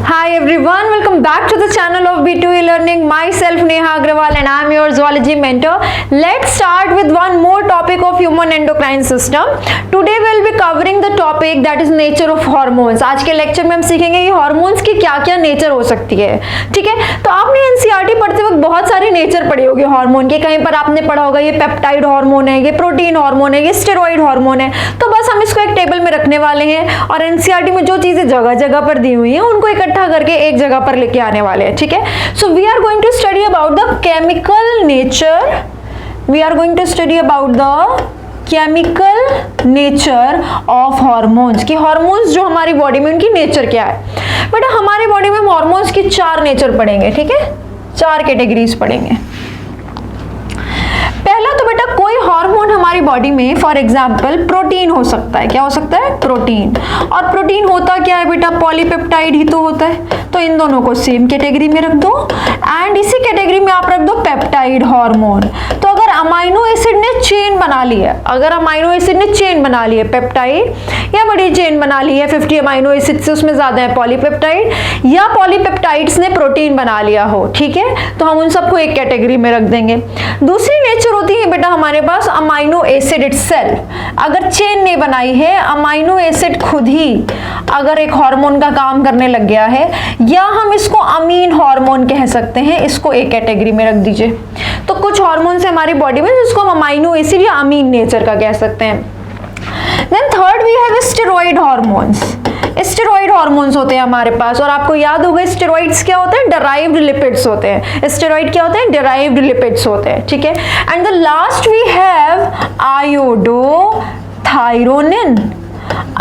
Hi everyone, welcome back to the channel of B2E Learning. Myself Neha Agrawal and I am your zoology mentor. Let's start with one more topic of human endocrine system. Today we will be covering the topic that is nature of hormones. आज के lecture में हम सीखेंगे कि hormones की क्या क्या nature हो सकती है. ठीक है, तो आपने एनसीईआरटी पढ़ते वक्त बहुत सारी नेचर पढ़ी होगी हार्मोन की. कहीं पर आपने पढ़ा होगा ये पेप्टाइड हार्मोन है, ये प्रोटीन हार्मोन है, ये स्टेरॉइड हार्मोन है. तो बस हम इसको एक टेबल में रखने वाले हैं और एनसीईआरटी में जो चीजें जगह जगह पर दी हुई हैं उनको इकट्ठा करके एक जगह पर लेके आने वाले हैं. ठीक है, so we are going to study about the chemical nature. We are going to study about the chemical nature of hormones. कि हार्मोन्स जो हमारी बॉडी में उनकी नेचर क्या है. बेटा हमारी बॉडी में हार्मोन्स की 4 नेचर पढ़ेंगे. ठीक है, 4 कैटेगरीज पढ़ेंगे. पहला तो बेटा कोई हार्मोन हमारी बॉडी में फॉर एग्जांपल प्रोटीन हो सकता है. क्या हो सकता है? प्रोटीन. और प्रोटीन होता क्या है बेटा? पॉलीपेप्टाइड ही तो होता है. तो इन दोनों को सेम कैटेगरी में रख दो एंड इसी कैटेगरी में आप रख दो पेप्टाइड हार्मोन. तो अगर अमाइनो एसिड ने चेन बना ली है, अगर अमाइनो एसिड ने चेन बना ली है पेप्टाइड या बड़ी चेन बना ली है 50 अमाइनो एसिड से उसमें ज्यादा है पॉलीपेप्टाइड, या पॉलीपेप्टाइड्स ने प्रोटीन बना लिया हो, ठीक है, तो हम उन सबको एक कैटेगरी में रख देंगे. दूसरी नेचर होती है बेटा हमारे पास अमाइनो एसिड इटसेल्फ. अगर चेन नहीं बनाई है, अमाइनो एसिड खुद ही अगर एक हार्मोन का काम करने लग गया है, या हम इसको अमीन हार्मोन कह सकते हैं, इसको एक कैटेगरी में रख दीजिए. तो कुछ हार्मोन्स है हमारी बॉडी में जिसको हम अमाइनो एसिड या अमीन नेचर का कह सकते हैं. Then third we have steroid hormones. Steroid hormones होते हैं हमारे पास और आपको याद होगा स्टेरॉइड्स क्या होते हैं? डिराइव्ड लिपिड्स होते हैं. स्टेरॉइड क्या होते हैं? डिराइव्ड लिपिड्स होते हैं. ठीक है, and the last we have iodothyronine.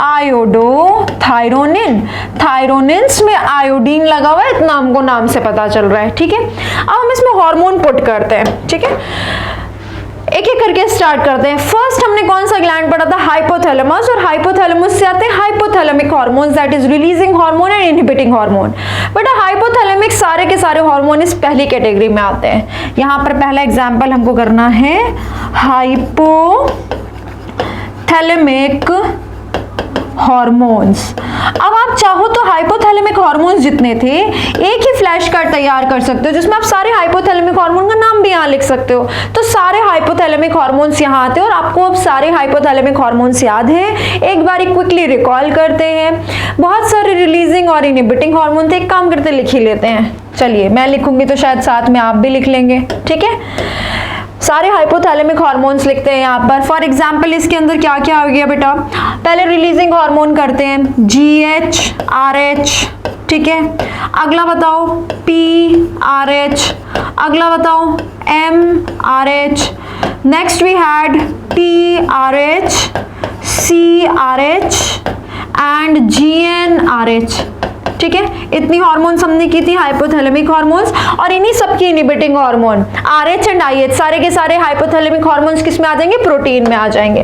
Iodothyronine. Thyronines में आयोडीन लगा हुआ है, इतना हमको नाम से पता चल रहा है. ठीक है, अब हम इसमें हार्मोन पुट करते हैं. ठीक है, एक एक करके स्टार्ट करते हैं. फर्स्ट हमने कौन सा ग्लैंड पढ़ा था? हाइपोथैलेमस. और हाइपोथैलेमस से आते हैं hypothalamic hormones, that is releasing hormone and inhibiting hormone. बेटा हाइपोथैलेमिक सारे के सारे हार्मोन इस पहली कैटेगरी में आते हैं. यहां पर पहला एग्जांपल हमको करना है हाइपोथैलेमिक हार्मोन्स. अब आप चाहो तो हाइपोथैलेमिक हार्मोन्स जितने थे एक ही फ्लैश कार्ड तैयार कर सकते हो जिसमें आप सारे हाइपोथैलेमिक हार्मोन का नाम भी यहाँ लिख सकते हो. तो सारे हाइपोथैलेमिक हार्मोन्स यहाँ आते हैं और आपको अब सारे हाइपोथैलेमिक हार्मोन्स याद हैं. एक बार क्विकली रिकॉल करते हैं. बहुत सारे रिलीजिंग और इनहिबिटिंग हार्मोन थे, एक काम करते लिख ही लेते हैं. चलिए मैं लिखूंगी तो शायद साथ में आप भी लिख लेंगे. ठीक है, सारे हाइपोथैलेमिक हार्मोन्स लिखते हैं यहाँ पर. फॉर एग्जांपल इसके अंदर क्या क्या हो गया बेटा? पहले रिलीजिंग हार्मोन करते हैं GHRH. ठीक है, अगला बताओ PRH, अगला बताओ MRH, next we had TRH, CRH and GnRH. ठीक है, इतनी हार्मोन्स हमने की थी हाइपोथैलेमिक हार्मोन्स. और इन्हीं सबकी inhibiting hormone RH and IH सारे के सारे हाइपोथैलेमिक हार्मोन्स किस में आ जाएंगे? प्रोटीन में आ जाएंगे.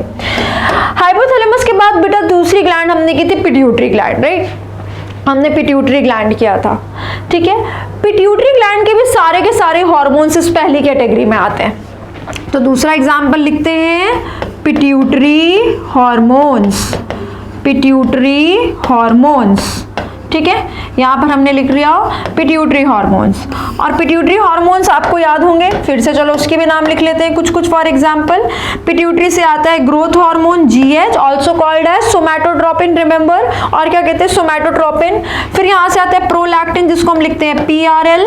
हाइपोथैलेमस के बाद बेटा दूसरी ग्लैंड हमने की थी पिट्यूटरी ग्लैंड. राइट, हमने पिट्यूटरी ग्लैंड किया था. ठीक है, पिट्यूटरी ग्लैंड के भी सारे के सारे हार्मोन्स इस पहली कैटेगरी में आते हैं. तो दूसरा एग्जाम्पल लिखते हैं पिट्यूटरी हार्मोन्स. Pituitary hormones. ठीक है, यहाँ पर हमने लिख लिया पिट्यूटरी हार्मोन्स. और पिट्यूटरी हार्मोन्स आपको याद होंगे, फिर से चलो उसके भी नाम लिख लेते हैं कुछ कुछ. फॉर एग्जांपल पिट्यूटरी से आता है growth hormone GH, also called as somatotropin. Remember, और क्या कहते हैं? सोमैटोट्रोपिन. फिर यहाँ से आता है प्रोलैक्टिन जिसको हम लिखते हैं PRL.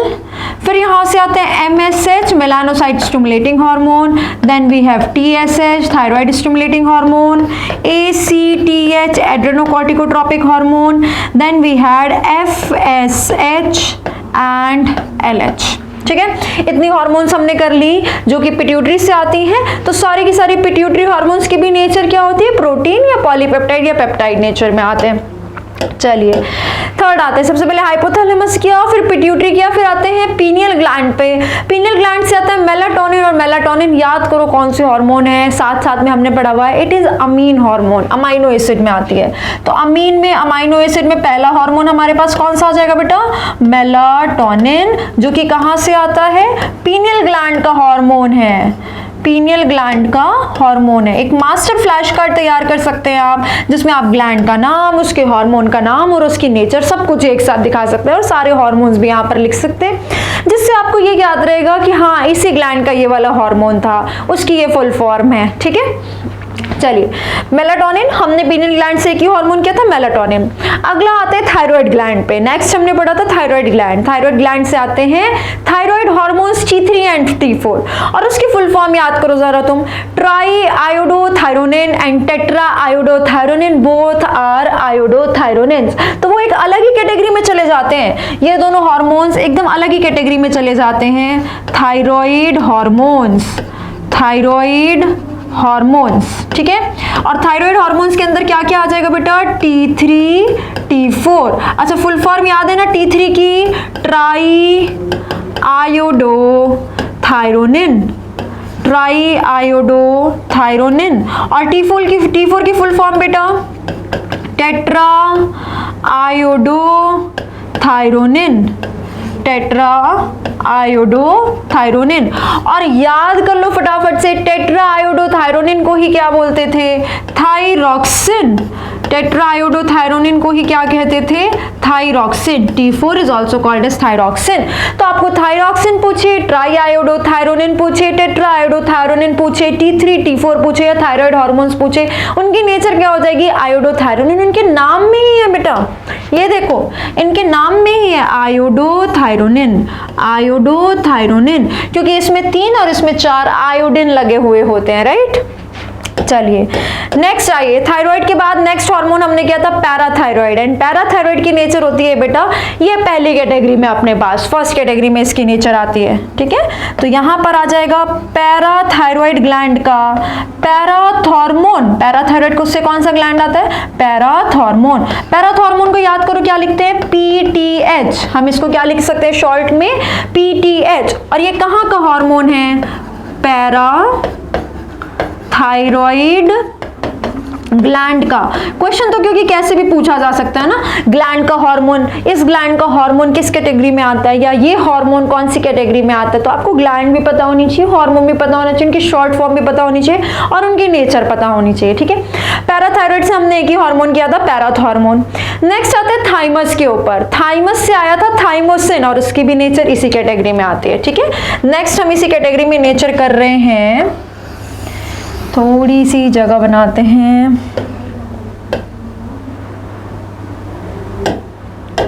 फिर यहाँ से आते हैं MSH, melanocyte stimulating hormone. Then we have TSH, thyroid stimulating hormone. ACTH, adrenocorticotropic hormone. Then we had FSH and LH. ठीक है, इतनी हार्मोन्स हमने कर ली जो कि पिट्यूटरी से आती हैं. तो सारी की सारी पिट्यूटरी हार्मोन्स की भी नेचर क्या होती है? प्रोटीन या पॉलीपेप्टाइड या पेप्टाइड नेचर में आते हैं. चलिए थर्ड आते हैं. सबसे पहले हाइपोथैलेमस किया, फिर पिट्यूटरी किया, फिर आते हैं पीनियल ग्लैंड पे. पीनियल ग्लैंड से आता है मेलाटोनिन. और मेलाटोनिन याद करो कौन से हार्मोन है, साथ साथ में हमने पढ़ा हुआ है, it is amine hormone, amino acid में आती है. तो अमीन में, अमाइनो एसिड में पहला हार्मोन हमारे पास कौन सा आ जाएगा बेटा? मेलाटोनिन, जो कि कहाँ से आता है? पीनियल ग्लैंड का हार्मोन है. पीनियल ग्लैंड का हार्मोन है। एक मास्टर फ्लैश कार्ड तैयार कर सकते हैं आप, जिसमें आप ग्लैंड का नाम, उसके हार्मोन का नाम और उसकी नेचर सब कुछ एक साथ दिखा सकते हैं और सारे हार्मोन्स भी यहाँ पर लिख सकते हैं, जिससे आपको ये याद रहेगा कि हाँ इसी ग्लैंड का ये वाला हार्मोन था, उसकी ये फुल फॉर्म है। ठीक है, चलिए मेलाटोनिन, हमने पीनियल ग्लैंड से एक ही हार्मोन किया था मेलाटोनिन। अगला आते हैं थायराइड ग्लैंड पे। नेक्स्ट हमने पढ़ा था थायराइड ग्लैंड। थायराइड ग्लैंड से आते हैं thyroid hormones T3 and T4 और उसकी फुल फॉर्म याद करो जरा तुम, triiodothyronine and tetraiodothyronine, both are iodothyronines. तो वो एक अलग ही कैटेगरी में चले जाते हैं, ये दोनों हार्मोन्स एकदम अलग ही कैटेगरी में चले जाते हैं, थायराइड हार्मोन्स, थायराइड हार्मोन्स। ठीक है, और थायराइड हार्मोन्स के अंदर क्या क्या आ जाएगा बेटा, T3 T4। अच्छा फुल फॉर्म याद है ना T3 की, ट्राई आयोडोथायरोनिन, ट्राई आयोडोथायरोनिन। और T4 की फुल फॉर्म बेटा टेट्रा आयोडोथायरोनिन, टेट्रा आयोडोथायरोनिन। और याद कर लो फटाफट से, टेट्रा आयोडोथायरोनिन को ही क्या बोलते थे, थायरॉक्सिन। टेट्रा आयोडोथायरोनिन को ही क्या कहते थे, thyroxine. T4 is also called as thyroxine. तो आपको थायरॉक्सिन पूछे, ट्राई आयोडोथायरोनिन पूछे, टेट्रा आयोडोथायरोनिन पूछे, T3 T4 पूछे या थायराइड हार्मोन्स पूछे, उनकी नेचर क्या हो जाएगी, आयोडोथायरोनिन। इनके नाम में ही है बेटा, ये देखो इनके नाम में ही है आयोडोथायरोनिन, आयोडोथायरोनिन, क्योंकि इसमें 3 और इसमें 4 आयोडीन लगे हुए होते हैं, राइट। चलिए नेक्स्ट आइए, थायराइड के बाद नेक्स्ट हार्मोन हमने किया था पैराथायराइड। एंड पैराथायराइड की नेचर होती है बेटा, ये पहली कैटेगरी में अपने पास, फर्स्ट कैटेगरी में इसकी नेचर आती है। ठीक है, तो यहां पर आ जाएगा पैराथायराइड ग्लैंड का पैराथॉर्मोन। पैराथायराइड से कौन सा ग्लैंड आता है, पैराथॉर्मोन। पैराथॉर्मोन को याद करो क्या लिखते हैं, PTH। हम इसको क्या लिख सकते हैं शॉर्ट में, PTH। और ये कहां का हार्मोन है, पैराथायराइड ग्लैंड का। क्वेश्चन तो क्योंकि कैसे भी पूछा जा सकता है ना, ग्लैंड का हार्मोन, इस ग्लैंड का हार्मोन किस कैटेगरी में आता है, या ये हार्मोन कौन सी कैटेगरी में आता है। तो आपको ग्लैंड भी पता होनी चाहिए, हार्मोन भी पता होना चाहिए, उनकी शॉर्ट फॉर्म भी पता होनी चाहिए और उनकी नेचर पता होनी चाहिए। ठीक है, पैराथायराइड से हमने एक ही हार्मोन किया था, पैराथॉर्मोन। नेक्स्ट आता है थाइमस के ऊपर। थाइमस से आया था थाइमोसिन और उसकी भी नेचर इसी कैटेगरी में आती है। ठीक है, नेक्स्ट हम इसी कैटेगरी में नेचर कर रहे हैं, थोड़ी सी जगह बनाते हैं।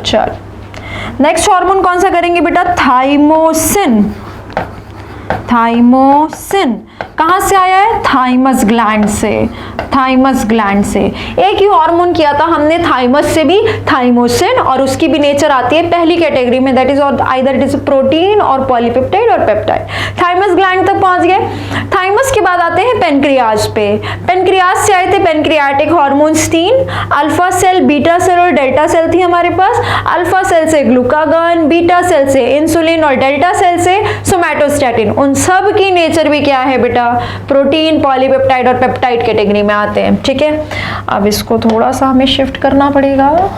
चल नेक्स्ट हार्मोन कौन सा करेंगे बेटा, थाइमोसिन। थाइमोसिन कहां से आया है, थाइमस ग्लैंड से, थाइमस ग्लैंड से। एक ही हार्मोन किया था हमने थाइमस से भी, थाइमोसिन, और उसकी भी नेचर आती है पहली कैटेगरी में, that is either it is protein और पॉलीपेप्टाइड और पेप्टाइड। थाइमस ग्लैंड तक पहुंच गए। थाइमस के बाद आते हैं पेनक्रियाज पे। पेनक्रियाज से आए थे pancreatic hormones 3, alpha cell, beta cell और डेल्टा सेल थी हमारे पास। अल्फा सेल से ग्लूकागन, बीटा सेल से इंसुलिन और डेल्टा सेल से सोमैटोस्टैटिन। उन सब की नेचर भी क्या है बेटा, प्रोटीन, पॉलीपेप्टाइड और पेप्टाइड कैटेगरी में आते हैं। ठीक है, अब इसको थोड़ा सा हमें शिफ्ट करना पड़ेगा।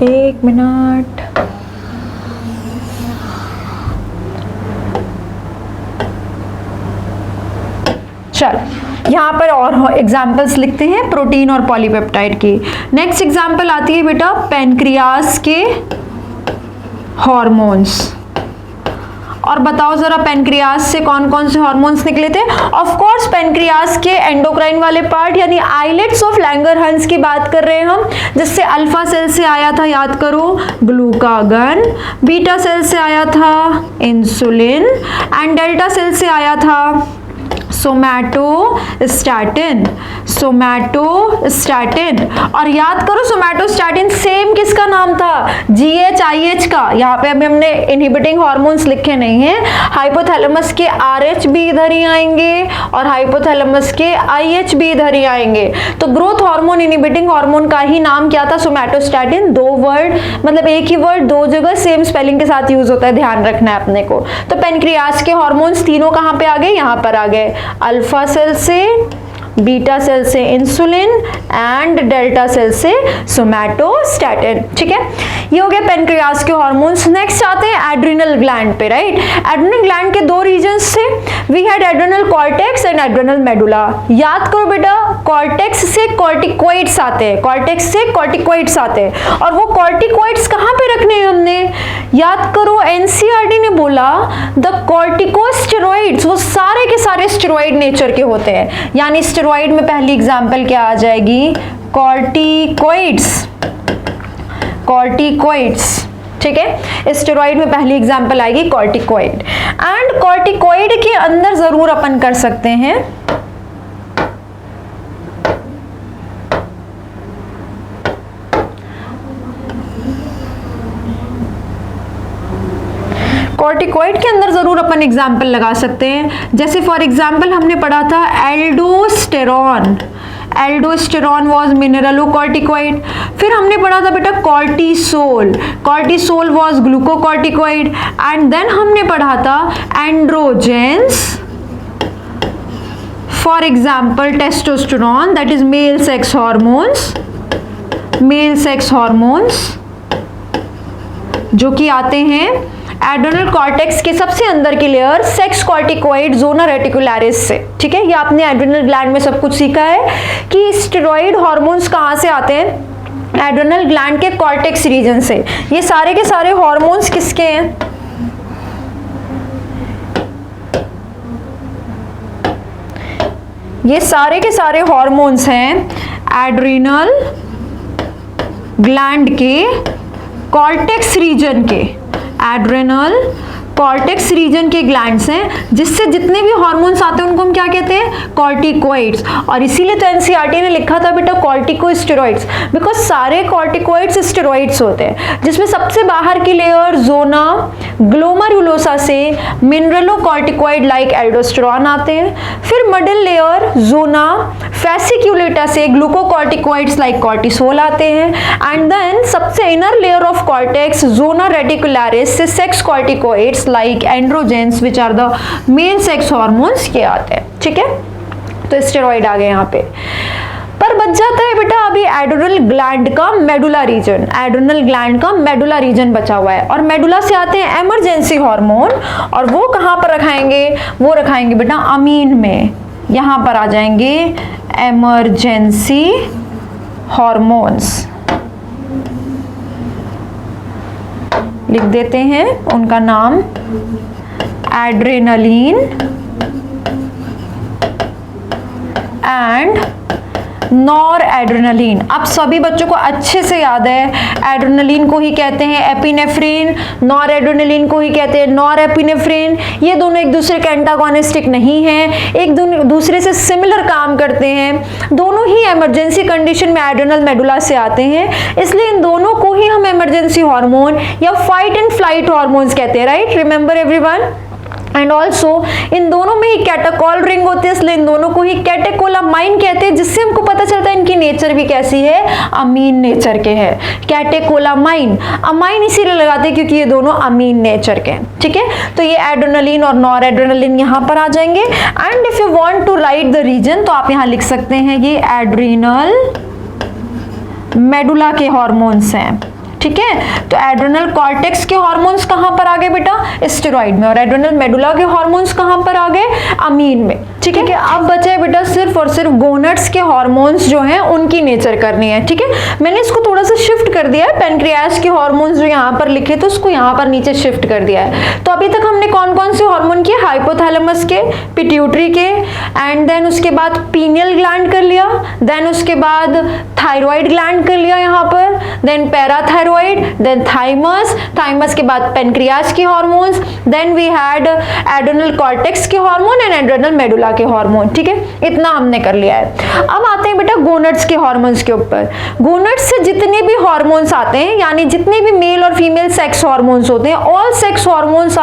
एक मिनट, चल यहाँ पर और एग्जाम्पल्स लिखते हैं प्रोटीन और पॉलीपेप्टाइड की। नेक्स्ट एग्जाम्पल आती है बेटा पेनक्रियास के हार्मोन्स। और बताओ जरा पेनक्रियास से कौन कौन से हार्मोन्स निकले थे। ऑफ कोर्स पेनक्रियास के एंडोक्राइन वाले पार्ट यानी आइलेट्स ऑफ लैंगरहंस की बात कर रहे हैं हम, जिससे अल्फा सेल से आया था, याद करो, ग्लूकागन, बीटा सेल से आया था इंसुलिन एंड डेल्टा सेल से आया था सोमैटोस्टैटिन। सोमैटोस्टैटिन, और याद करो सोमैटोस्टैटिन सेम किसका नाम था, GHIH का। यहाँ पे अभी हमने इनहिबिटिंग हार्मोन्स लिखे नहीं हैं, हाइपोथैलेमस के RH भी इधर ही आएंगे और हाइपोथैलेमस के IH भी इधर ही आएंगे। तो ग्रोथ हार्मोन इनहिबिटिंग हार्मोन का ही नाम क्या था, सोमैटोस्टैटिन। 2 वर्ड मतलब एक ही वर्ड 2 जगह सेम स्पेलिंग के साथ यूज होता है, ध्यान रखना है अपने को। तो पेनक्रियास के हार्मोन्स तीनों कहाँ पे आ गए, यहाँ पर आ गए, अल्फा सेल से, बीटा सेल से इंसुलिन एंड डेल्टा सेल से सोमैटोस्टैटिन। ठीक है, ये हो गया पेनक्रियास के हार्मोन्स। नेक्स्ट आते हैं एड्रिनल ग्लैंड पे, राइट। एड्रिनल ग्लैंड के दो रीजन्स थे, we had adrenal cortex and adrenal medulla. याद करो बेटा, कॉर्टेक्स से कॉर्टिकोइड्स आते हैं, कॉर्टेक्स से कॉर्टिकोइड्स आते हैं, और वो कॉर्टिकोइड्स कहाँ पे रखने हैं हमने, याद करो एनसीईआरटी ने बोला द कॉर्टिकोस्टेरॉइड्स, वो सारे के सारे स्टेरॉइड नेचर के होते हैं। यानी स्टेरॉइड में पहली एग्जांपल क्या आ जाएगी, कॉर्टिकोइड्स, कॉर्टिकोइड्स। ठीक है, स्टेरॉइड में पहली एग्जांपल आएगी कॉर्टिकोइड। एंड कॉर्टिकोइड के अंदर जरूर अपन कर सकते हैं कॉर्टिकोइड के अंदर जरूर अपन एग्जाम्पल लगा सकते हैं। जैसे फॉर एग्जाम्पल हमने पढ़ा था एल्डोस्टेरॉन, एल्डोस्टेरॉन वाज मिनरलोकॉर्टिकोइड। फिर हमने पढ़ा था बेटा cortisol, cortisol was glucocorticoid. And then हमने पढ़ा था androgens, for example testosterone that is male sex hormones, male sex hormones जो कि आते हैं एड्रिनल कॉर्टेक्स के सबसे अंदर की लेयर सेक्स कॉर्टिकोइड जोना रेटिकुलरिस से। ठीक है, ये आपने एड्रिनल ग्लैंड में सब कुछ सीखा है कि स्टेरॉइड हार्मोन्स कहाँ से आते हैं, एड्रिनल ग्लैंड के कॉर्टेक्स रीजन से। ये सारे के सारे हार्मोन्स किसके हैं, ये सारे के सारे हार्मोन्स हैं एड्रिनल ग्लैंड के कॉर्टेक्स रीजन के, एड्रिनल कॉर्टेक्स रीजन के ग्लैंड्स हैं, जिससे जितने भी हार्मोन्स आते हैं उनको हम क्या कहते हैं, कॉर्टिकोइड्स। और इसीलिए तो एनसीईआरटी ने लिखा था बेटा कॉर्टिकोस्टेरॉइड्स, बिकॉज सारे कॉर्टिकोइड्स स्टेरॉइड्स होते हैं, जिसमें सबसे बाहर की लेयर जोना ग्लोमेरुलोसा से मिनरलोकॉर्टिकोइड लाइक एल्डोस्टेरॉन आते हैं। फिर मिडिल लेयर जोना फैसिक्युलेटा से ग्लूकोकॉर्टिकोइड्स लाइक कॉर्टिसोल आते हैं। एंड देन सबसे inner layer of cortex zona reticularis से sex corticoids like androgens which are the male sex hormones के आते हैं। ठीक है, तो स्टेरॉइड आ गए यहाँ पे। पर बच जाता है बेटा अभी एड्रिनल ग्लैंड का मेडुला रीजन, एड्रिनल ग्लैंड का मेडुला रीजन बचा हुआ है। और मेडुला से आते हैं इमरजेंसी हार्मोन, और वो कहाँ पर रखाएंगे, वो रखाएंगे बेटा अमीन में, यहाँ पर आ जाएंगे इमरजेंसी हार्मोन्स, लिख देते हैं उनका नाम एड्रेनलिन एंड नॉर एड्रेनलिन। अब सभी बच्चों को अच्छे से याद है, एड्रेनलिन को ही कहते हैं एपिनेफ्रिन, नॉर एड्रेनलिन को ही कहते हैं नॉर एपिनेफ्रिन। ये दोनों एक दूसरे के एंटागोनिस्टिक नहीं हैं, एक दूसरे से सिमिलर काम करते हैं, दोनों ही इमरजेंसी कंडीशन में एड्रिनल मेडुला से आते हैं, इसलिए इन दोनों को ही हम इमरजेंसी हार्मोन या फाइट एंड फ्लाइट हार्मोन्स कहते हैं, right, remember everyone. And also in दोनों में ही कैटाकॉल रिंग होती है, इसलिए इन दोनों को ही कैटेकोलामाइन कहते हैं, जिससे हमको पता चलता है इनकी नेचर भी कैसी है, अमीन नेचर के हैं। कैटेकोलामाइन, अमाइन इसीलिए लगाते हैं क्योंकि ये दोनों अमीन नेचर के हैं। ठीक है, तो ये एड्रेनलिन और नॉर एड्रेनलिन यहाँ पर आ जाएंगे। And if you want to write the region तो आप यहाँ लिख सकते हैं ये एड्रिनल मेडुला के हॉर्मोन्स हैं। ठीक है, तो एड्रिनल कॉर्टेक्स के हार्मोन्स कहां पर आ गए बेटा, स्टेरॉइड में, और एड्रिनल मेडुला के हार्मोन्स कहां पर आ गए, अमीन में। ठीक है, अब बचे बेटा सिर्फ और सिर्फ गोनड्स के हार्मोन्स जो हैं उनकी नेचर करनी है। ठीक है, मैंने इसको थोड़ा सा शिफ्ट कर दिया है, पेनक्रियास के हार्मोन्स जो यहाँ पर लिखे तो उसको यहाँ पर नीचे शिफ्ट कर दिया है। तो अभी तक हमने कौन कौन से हार्मोन किए, हाइपोथैलेमस के, पिट्यूटरी के, एंड देन उसके बाद पीनियल ग्लैंड कर लिया, देन उसके बाद थायराइड ग्लैंड कर लिया यहाँ पर, then parathyroid, then thymus, thymus के बाद पेनक्रियास के hormones, then we had adrenal cortex के हार्मोन एंड एड्रेनल मेडुला के हार्मोन। ठीक है, इतना हमने कर लिया है। अब आते हैं बेटा गोनड्स के हार्मोन्स के ऊपर। गोनड्स से जितने भी हार्मोन्स आते हैं, यानी जितने भी मेल और फीमेल सेक्स हार्मोन्स होते हैं, all sex hormones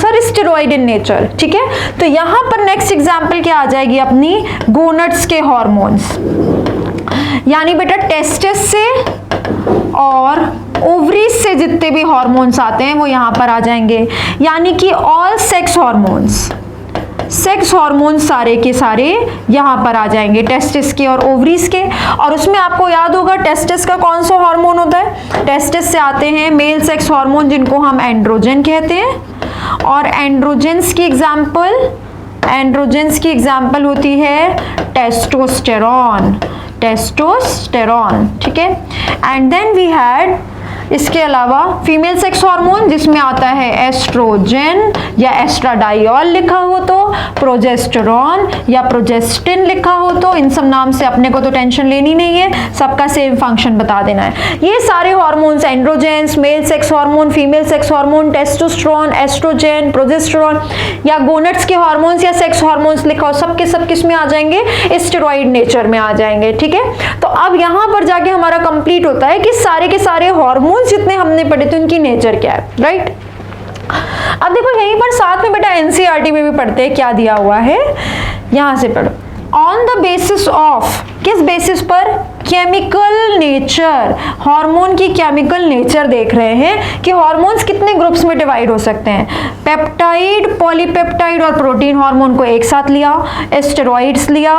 are steroid in nature. ठीक है, तो यहाँ पर नेक्स्ट एग्जाम्पल क्या आ जाएगी अपनी, गोनड्स के हार्मोन्स, यानी बेटा टेस्टिस से और ओवरीज से जितने भी हार्मोन्स आते हैं वो यहाँ पर आ जाएंगे, यानी कि all sex hormones, sex hormone सारे के सारे यहाँ पर आ जाएंगे, टेस्टिस के और ओवरीज के। और उसमें आपको याद होगा टेस्टिस का कौन सा हार्मोन होता है, टेस्टिस से आते हैं मेल सेक्स हार्मोन जिनको हम एंड्रोजन कहते हैं। और एंड्रोजेंस की एग्जाम्पल होती है टेस्टोस्टेरॉन, ठीक है। एंड देन वी हैड इसके अलावा फीमेल सेक्स हार्मोन जिसमें आता है एस्ट्रोजन या एस्ट्राडाइल लिखा हो तो, प्रोजेस्टेरॉन या प्रोजेस्टिन लिखा हो तो, इन सब नाम से अपने को तो टेंशन लेनी नहीं है, सबका सेम फंक्शन बता देना है। ये सारे hormones androgens, male sex hormone, female sex hormone, testosterone, oestrogen, progesterone या गोनेट्स के हार्मोन्स या सेक्स हार्मोन्स लिखा हो, सबके सब किस में आ जाएंगे, स्टेरॉइड नेचर में आ जाएंगे, ठीक है। तो अब यहां पर जाके हमारा कंप्लीट होता है कि सारे के सारे हार्मोन जितने हमने पढ़े थे उनकी नेचर क्या है, राइट। अब देखो यहीं पर साथ में बेटा एनसीईआरटी में भी पढ़ते हैं, क्या दिया हुआ है, यहां से पढ़ो। ऑन द बेसिस ऑफ, किस बेसिस पर, केमिकल नेचर, हार्मोन की केमिकल नेचर देख रहे हैं कि हार्मोन्स कितने ग्रुप्स में डिवाइड हो सकते हैं। पेप्टाइड, पॉलीपेप्टाइड और प्रोटीन हार्मोन को एक साथ लिया, स्टेरॉइड्स लिया,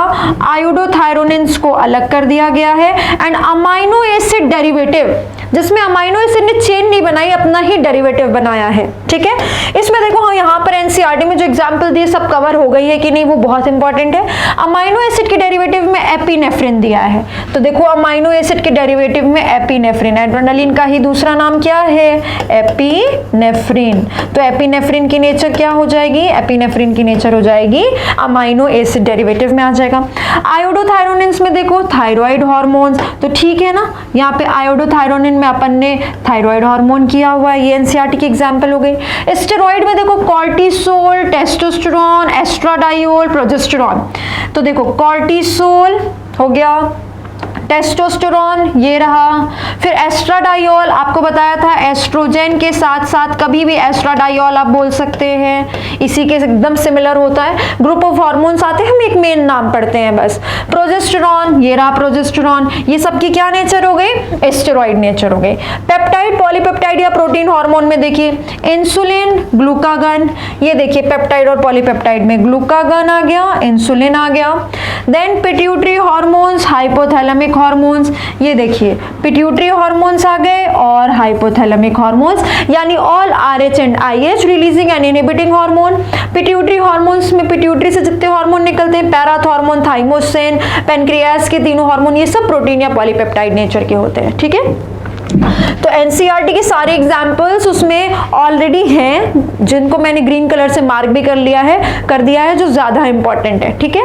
आयोडोथायरोनिन्स को अलग कर दिया गया है, एंड अमाइनो एसिड डेरिवेटिव जिसमें अमाइनो एसिड ने चेन नहीं बनाई, अपना ही डेरिवेटिव बनाया है, ठीक है। इसमें देखो हाँ यहाँ पर एनसीईआरटी में जो एग्जांपल दिए सब कवर हो गई है कि नहीं, वो बहुत इंपॉर्टेंट है। अमाइनो एसिड के डेरिवेटिव में एपिनेफ्रिन दिया है, तो देखो अमाइनो एसिड के डेरिवेटिव में एपिनेफ्रिन, एड्रेनालिन का ही दूसरा नाम क्या है, एपिनेफ्रिन। तो एपिनेफ्रिन की नेचर क्या हो जाएगी, एपिनेफ्रिन की नेचर हो जाएगी अमाइनो एसिड डेरिवेटिव में आ जाएगा। आयोडोथायरोनिन्स में देखो थायराइड हार्मोन्स, तो ठीक है ना, यहाँ पे आयोडोथायरोनिन में अपन ने थायराइड हार्मोन किया हुआ है, ये एनसीईआरटी की एग्जांपल हो गई। स्टेरॉइड में देखो कॉर्टिसोल, टेस्टोस्टेरॉन, एस्ट्राडाइल, प्रोजेस्टेरॉन, तो देखो कॉर्टिसोल हो गया, टेस्टोस्टेरॉन ये रहा, फिर एस्ट्राडाइल आपको बताया था एस्ट्रोजन के साथ साथ कभी भी एस्ट्राडाइल आप बोल सकते हैं, इसी के एकदम सिमिलर होता है, ग्रुप ऑफ हार्मोन्स आते हैं, हम एक मेन नाम पढ़ते हैं बस। प्रोजेस्टेरॉन ये रहा प्रोजेस्टेरॉन, ये सबकी क्या नेचर हो गई, स्टेरॉइड नेचर हो गई। पेप्टाइड, पॉलीपेप्टाइड या प्रोटीन हार्मोन में देखिए इंसुलिन, ग्लूकागन, ये देखिए पेप्टाइड और पॉलीपेप्टाइड में ग्लूकागन आ गया, इंसुलिन आ गया। Then pituitary hormones, hypothalamic hormones, ये देखिए पिट्यूटरी हार्मोन्स आ गए और हाइपोथैलेमिक हार्मोन्स, यानी all RH and IH releasing and inhibiting hormone. Pituitary hormones में पिट्यूटरी से जितने हार्मोन निकलते हैं, पैराथॉर्मोन, थाइमोसिन, पेनक्रियास के तीनों हार्मोन, ये सब प्रोटीन या पॉलीपेप्टाइड नेचर के होते हैं, ठीक है। तो एनसीईआरटी के सारे एग्जाम्पल्स उसमें ऑलरेडी हैं, जिनको मैंने ग्रीन कलर से मार्क भी कर दिया है, जो ज्यादा इंपॉर्टेंट है, ठीक है।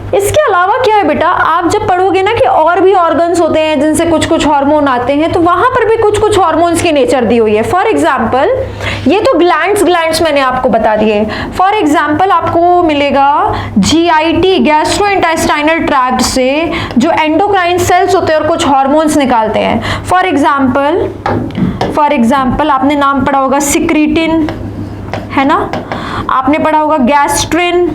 इसके अलावा क्या है बेटा, आप जब पढ़ोगे ना कि और भी ऑर्गन्स होते हैं जिनसे कुछ कुछ हार्मोन आते हैं, तो वहां पर भी कुछ कुछ हार्मोन्स की नेचर दी हुई है। फॉर एग्जांपल ये तो ग्लैंड्स मैंने आपको बता दिए। फॉर एग्जांपल आपको मिलेगा जीआईटी, गैस्ट्रोइंटेस्टाइनल ट्रैक्ट से जो एंडोक्राइन सेल्स होते हैं और कुछ हार्मोन्स निकालते हैं। फॉर एग्जांपल आपने नाम पढ़ा होगा सिक्रीटिन, है ना, आपने पढ़ा होगा गैस्ट्रिन,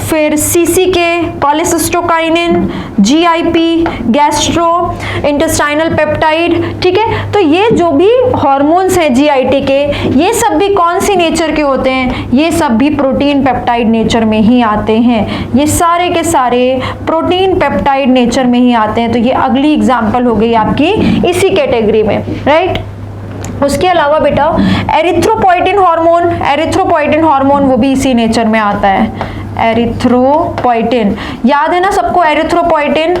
फिर सीसीके, cholecystokinin, GIP, gastro intestinal peptide, ठीक है। तो ये जो भी हार्मोन्स हैं जीआईटी के, ये सब भी कौन सी नेचर के होते हैं, ये सब भी प्रोटीन पेप्टाइड नेचर में ही आते हैं, ये सारे के सारे प्रोटीन पेप्टाइड नेचर में ही आते हैं। तो ये अगली एग्जांपल हो गई आपकी इसी कैटेगरी में, राइट। उसके अलावा बेटा एरिथ्रोपोइटिन हार्मोन वो भी इसी नेचर में आता है, एरिथ्रोपोइटिन, याद है ना सबको एरिथ्रोपोइटिन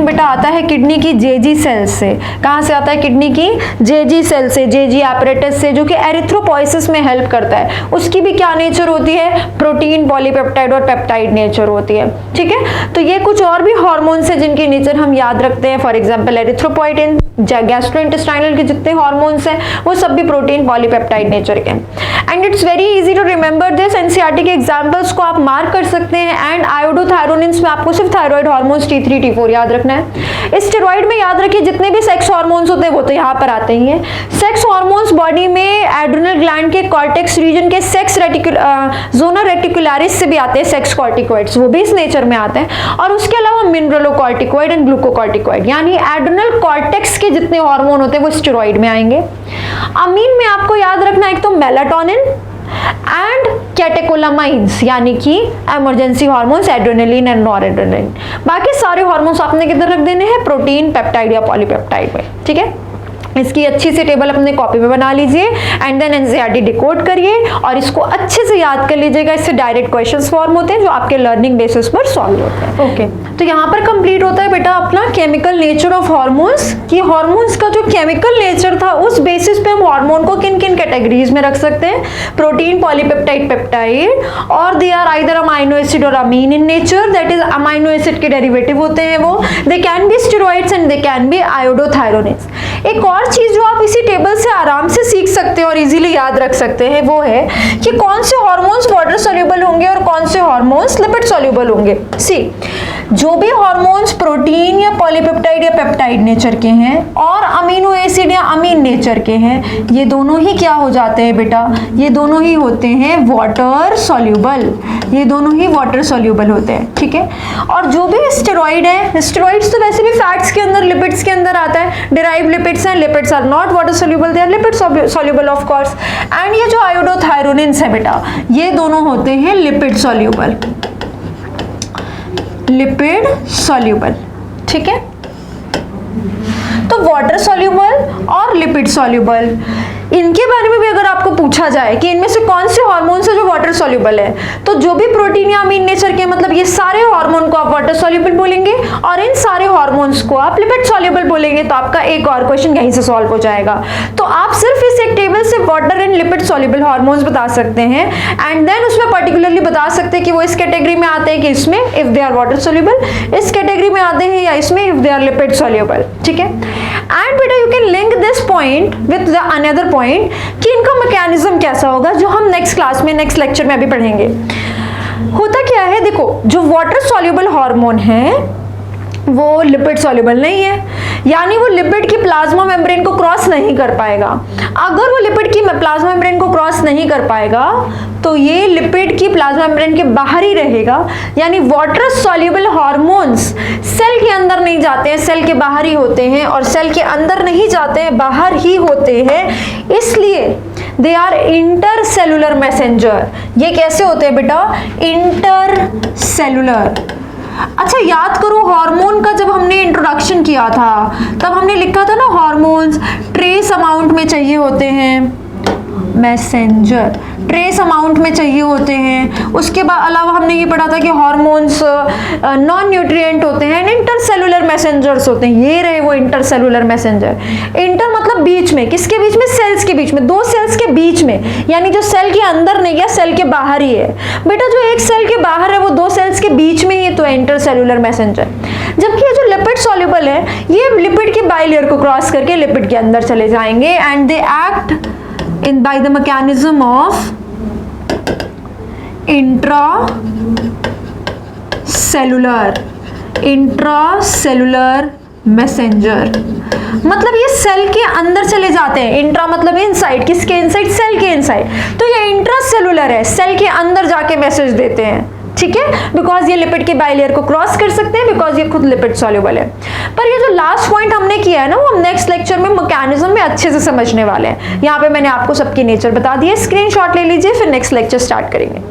बेटा आता है किडनी की जेजी सेल से। कहां से आता है, किडनी की जेजी सेल से, जेजी एपरेटस से, जो कि एरिथ्रोपोइसिस में हेल्प करता है। उसकी भी क्या नेचर होती है, प्रोटीन, पॉलीपेप्टाइड और पेप्टाइड नेचर होती है, ठीक है। तो ये कुछ और भी हार्मोन्स है जिनकी नेचर हम याद रखते हैं। फॉर एग्जांपल एरिथ्रोपोइटिन, गैस्ट्रोइंटेस्टाइनल के जितने हार्मोन्स हैं वो सब भी प्रोटीन पॉलीपेप्टाइड नेचर के। And it's very easy to remember this, NCERT के एग्जांपल्स को आप मार्क कर सकते हैं। एंड आयोडोथायरोनिन्स में आपको सिर्फ थायराइड हार्मोन्स T3 T4 याद रखना है। स्टेरॉइड में याद रखिए जितने भी सेक्स हार्मोन्स होते हैं वो तो यहाँ पर आते ही हैं। सेक्स हार्मोन्स बॉडी में एड्रिनल ग्लैंड के कॉर्टेक्स रीजन के सेक्स जोना रेटिकुलरिस से भी आते हैं, सेक्स कॉर्टिकोइड्स, वो भी इस नेचर में आते हैं। और उसके अलावा मिनरलोकॉर्टिकोइड एंड ग्लूकोकॉर्टिकोइड, यानी एड्रिनल कॉर्टेक्स के जितने हार्मोन होते हैं वो स्टेरॉइड में आएंगे। अमीन में आपको याद रखना एक तो मेलाटोनिन, एंड कैटेकोलामाइंस यानी कि इमरजेंसी हार्मोन्स एड्रेनलिन एंड नॉरएड्रेनलिन। बाकी सारे हार्मोन्स आपने किधर रख देने हैं, प्रोटीन, पेप्टाइड या पॉलीपेप्टाइड में, ठीक है। इसकी अच्छी सी टेबल अपने कॉपी में बना लीजिए एंड देन एनसीईआरटी डिकोड करिए और इसको अच्छे से याद कर लीजिएगा। इससे डायरेक्ट क्वेश्चंस फॉर्म होते हैं जो आपके लर्निंग बेसिस पर सॉल्व होते हैं। ओके, तो यहाँ पर कंप्लीट होता है बेटा अपना केमिकल नेचर ऑफ हार्मोन्स, कि हार्मोन्स का जो केमिकल नेचर था उस बेसिस पे हम हार्मोन को किन किन कैटेगरीज में रख सकते हैं, प्रोटीन, पॉलीपेप्टाइड, पेप्टाइड, और they are either amino acid और amine in nature, that is amino acid के डेरिवेटिव होते हैं वो, they can be steroids and they can be iodothyronines. एक और चीज जो आप इसी टेबल से आराम से सीख सकते हैं और इजीली याद रख सकते हैं वो है कि कौन से हार्मोन्स वाटर सॉल्युबल होंगे और कौन से हार्मोन्स लिपिड सॉल्युबल होंगे। सी, जो भी हार्मोन्स प्रोटीन या पॉलीपेप्टाइड या पेप्टाइड नेचर के हैं और अमीनो एसिड या अमीन नेचर के हैं, ये दोनों ही क्या हो जाते हैं बेटा, ये दोनों ही होते हैं वाटर सॉल्युबल, ये दोनों ही वाटर सॉल्युबल होते हैं, ठीक है। और जो भी स्टेरॉइड है, स्टेरॉइड्स तो वैसे भी फैट्स के अंदर, लिपिड्स के अंदर आता है, डिराइव्ड लिपिड्स हैं, lipids are not water soluble, they are lipid soluble of course. And ये जो आयोडोथायरोनिन्स है बेटा, ये दोनों होते हैं लिपिड सॉल्युबल, लिपिड सॉल्युबल, ठीक है। तो वाटर सॉल्युबल और लिपिड सॉल्युबल, इनके बारे में भी अगर आपको पूछा जाए कि इनमें से कौन से हार्मोन्स है जो वाटर सॉल्युबल है, तो जो भी प्रोटीन या अमीन नेचर के, मतलब ये सारे हार्मोन को आप वाटर सॉल्युबल बोलेंगे और इन सारे हार्मोन्स को आप लिपिड सॉल्युबल बोलेंगे। तो आपका एक और क्वेश्चन यहीं से सॉल्व हो जाएगा। तो आप सिर्फ इस एक टेबल से water and lipid soluble hormones बता सकते हैं एंड देन उसमें पर्टिकुलरली बता सकते हैं कि वो इस कैटेगरी में आते हैं कि इसमें if they are water soluble, इस कैटेगरी में आते हैं या इसमें if they are lipid soluble, ठीक है। एंड बेटा you can link this point with the another point कि इनका मैकेनिज्म कैसा होगा, जो हम नेक्स्ट क्लास में, नेक्स्ट लेक्चर में अभी पढ़ेंगे। होता क्या है, देखो, जो वाटर सॉल्युबल हार्मोन है वो लिपिड सॉल्युबल नहीं है, यानी वो लिपिड की प्लाज्मा मेम्ब्रेन को क्रॉस नहीं कर पाएगा। अगर वो लिपिड की प्लाज्मा मेम्ब्रेन को क्रॉस नहीं कर पाएगा तो ये लिपिड की प्लाज्मा मेम्ब्रेन के बाहर ही रहेगा, यानी वाटर सॉल्युबल हार्मोन्स सेल के अंदर नहीं जाते हैं, सेल के बाहर ही होते हैं, और सेल के अंदर नहीं जाते हैं, बाहर ही होते हैं, इसलिए दे आर इंटरसेलुलर मैसेंजर। ये कैसे होते हैं बेटा, इंटरसेलुलर। अच्छा याद करो, हार्मोन का जब हमने इंट्रोडक्शन किया था तब हमने लिखा था ना, हार्मोन्स ट्रेस अमाउंट में चाहिए होते हैं, मैसेंजर ट्रेस अमाउंट में चाहिए होते हैं। उसके बाद अलावा हमने ये पढ़ा था कि हार्मोन्स नॉन न्यूट्रिएंट होते हैं, इंटरसेलुलर मैसेंजर्स होते हैं। ये रहे वो इंटरसेलुलर मैसेंजर। इंटर मतलब बीच में, किसके बीच में, सेल्स के बीच में, दो सेल्स के बीच में, यानी जो सेल के अंदर नहीं है, सेल के बाहर ही है। बेटा जो एक सेल के बाहर है वो दो सेल्स के बीच में ही है, तो इंटरसेलुलर मैसेंजर। जबकि ये जो लिपिड सॉल्युबल है, ये लिपिड के बाइलेयर को क्रॉस करके लिपिड के अंदर चले जाएंगे and they act in by the mechanism of intracellular messenger। मतलब ये सेल के अंदर चले जाते हैं, इंट्रा मतलब इनसाइड, किसके इनसाइड, सेल के इनसाइड, तो ये इंट्रासेलुलर है, सेल के अंदर जाके मैसेज देते हैं, ठीक है, बिकॉज ये लिपिड के बाइलेयर को क्रॉस कर सकते हैं, बिकॉज ये खुद लिपिड सॉल्युबल है। पर ये जो लास्ट पॉइंट हमने किया है ना, वो हम नेक्स्ट लेक्चर में मैकेनिज्म में अच्छे से समझने वाले हैं। यहाँ पे मैंने आपको सबकी नेचर बता दी है, स्क्रीनशॉट ले लीजिए, फिर नेक्स्ट लेक्चर स्टार्ट करेंगे।